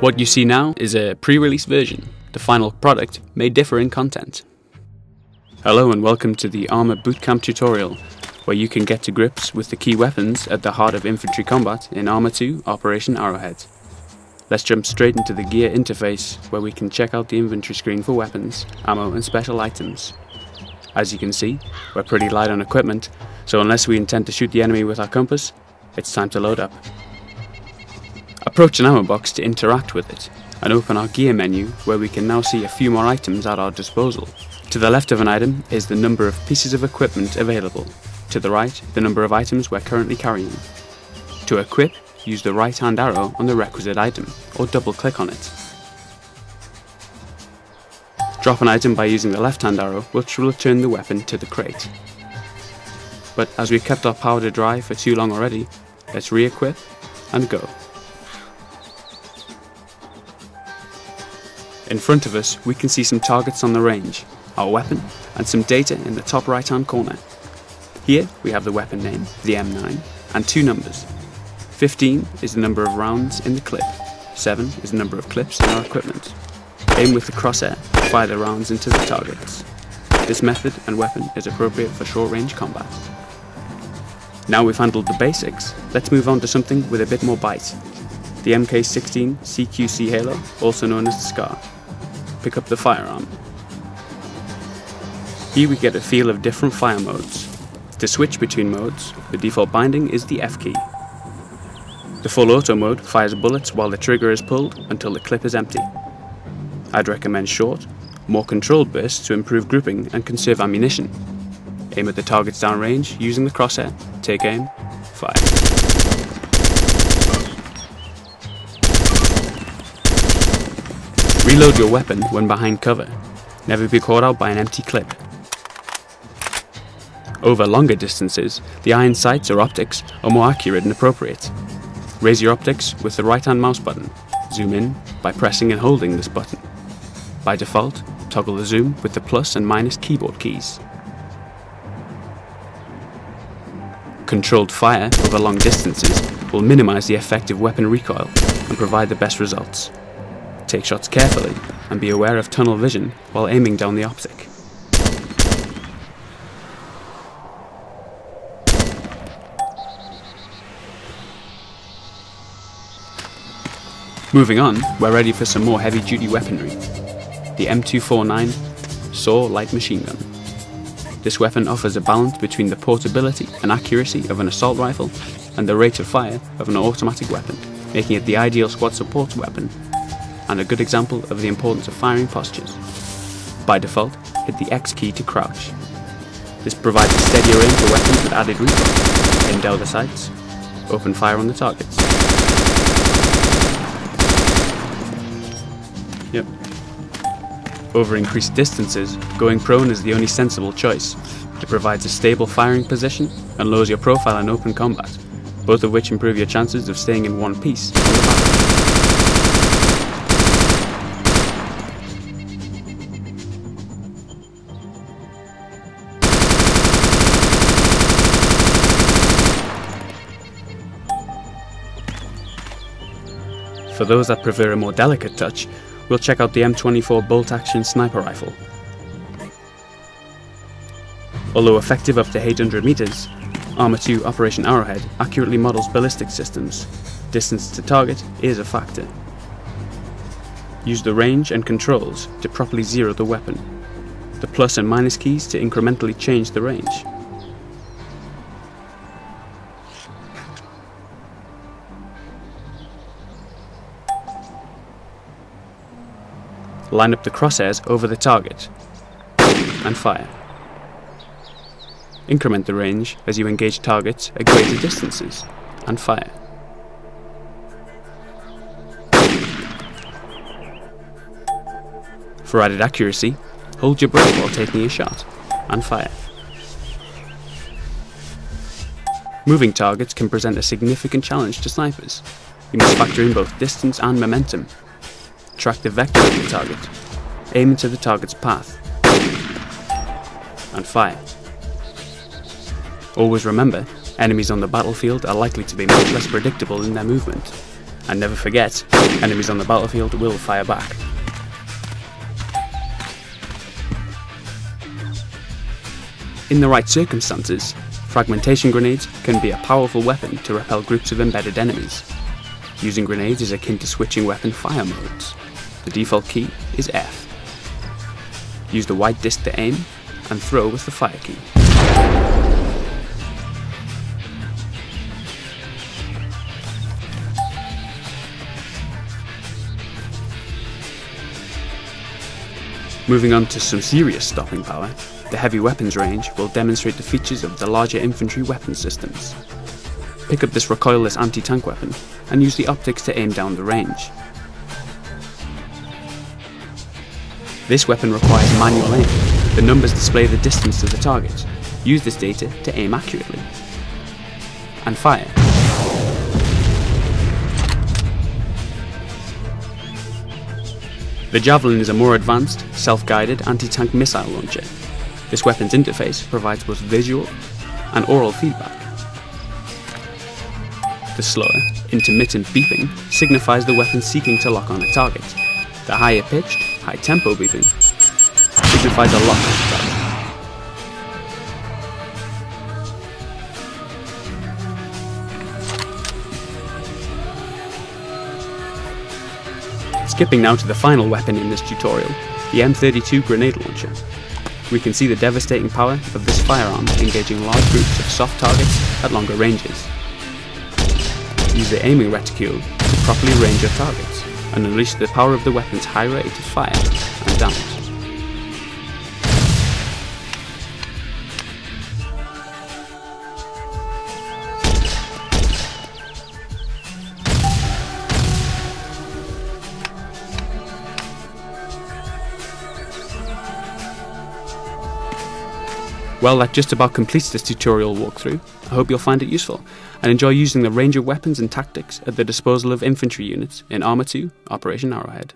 What you see now is a pre-release version. The final product may differ in content. Hello and welcome to the ARMA Bootcamp tutorial, where you can get to grips with the key weapons at the heart of infantry combat in ARMA II Operation Arrowhead. Let's jump straight into the gear interface, where we can check out the inventory screen for weapons, ammo and special items. As you can see, we're pretty light on equipment, so unless we intend to shoot the enemy with our compass, it's time to load up. Approach an ammo box to interact with it, and open our gear menu, where we can now see a few more items at our disposal. To the left of an item is the number of pieces of equipment available. To the right, the number of items we're currently carrying. To equip, use the right hand arrow on the requisite item, or double click on it. Drop an item by using the left hand arrow, which will return the weapon to the crate. But as we've kept our powder dry for too long already, let's re-equip and go. In front of us, we can see some targets on the range, our weapon, and some data in the top right hand corner. Here we have the weapon name, the M9, and two numbers. 15 is the number of rounds in the clip, 7 is the number of clips in our equipment. Aim with the crosshair, fire the rounds into the targets. This method and weapon is appropriate for short range combat. Now we've handled the basics, let's move on to something with a bit more bite. The MK16 CQC Halo, also known as the SCAR. Pick up the firearm. Here we get a feel of different fire modes. To switch between modes, the default binding is the F key. The full auto mode fires bullets while the trigger is pulled until the clip is empty. I'd recommend short, more controlled bursts to improve grouping and conserve ammunition. Aim at the targets downrange using the crosshair, take aim, fire. Reload your weapon when behind cover. Never be caught out by an empty clip. Over longer distances, the iron sights or optics are more accurate and appropriate. Raise your optics with the right hand mouse button. Zoom in by pressing and holding this button. By default, toggle the zoom with the plus and minus keyboard keys. Controlled fire over long distances will minimize the effective weapon recoil and provide the best results. Take shots carefully and be aware of tunnel vision while aiming down the optic. Moving on, we're ready for some more heavy duty weaponry. The M249 SAW light machine gun. This weapon offers a balance between the portability and accuracy of an assault rifle and the rate of fire of an automatic weapon, making it the ideal squad support weapon, and a good example of the importance of firing postures. By default, hit the X key to crouch. This provides a steadier aim for weapons with added recoil. Aim down the sights, open fire on the targets. Yep. Over increased distances, going prone is the only sensible choice. It provides a stable firing position and lowers your profile in open combat, both of which improve your chances of staying in one piece on the battlefield. For those that prefer a more delicate touch, we'll check out the M24 bolt-action sniper rifle. Although effective up to 800 meters, ARMA II Operation Arrowhead accurately models ballistic systems. Distance to target is a factor. Use the range and controls to properly zero the weapon. The plus and minus keys to incrementally change the range. Line up the crosshairs over the target and fire. Increment the range as you engage targets at greater distances and fire. For added accuracy, hold your breath while taking a shot and fire. Moving targets can present a significant challenge to snipers. You must factor in both distance and momentum. Track the vector of the target, aim into the target's path, and fire. Always remember, enemies on the battlefield are likely to be much less predictable in their movement. And never forget, enemies on the battlefield will fire back. In the right circumstances, fragmentation grenades can be a powerful weapon to repel groups of embedded enemies. Using grenades is akin to switching weapon fire modes. The default key is F. Use the white disc to aim, and throw with the fire key. Moving on to some serious stopping power, the heavy weapons range will demonstrate the features of the larger infantry weapon systems. Pick up this recoilless anti-tank weapon and use the optics to aim down the range. This weapon requires manual aim. The numbers display the distance to the target. Use this data to aim accurately. And fire. The Javelin is a more advanced, self-guided anti-tank missile launcher. This weapon's interface provides both visual and oral feedback. The slower, intermittent beeping signifies the weapon seeking to lock on a target. The higher pitched, high-tempo beeping signifies a lock on the target. Skipping now to the final weapon in this tutorial, the M32 grenade launcher. We can see the devastating power of this firearm engaging large groups of soft targets at longer ranges. Use the aiming reticule to properly range your targets and unleash the power of the weapon's high rate of fire and damage. Well, that just about completes this tutorial walkthrough. I hope you'll find it useful and enjoy using the range of weapons and tactics at the disposal of infantry units in ARMA II Operation Arrowhead.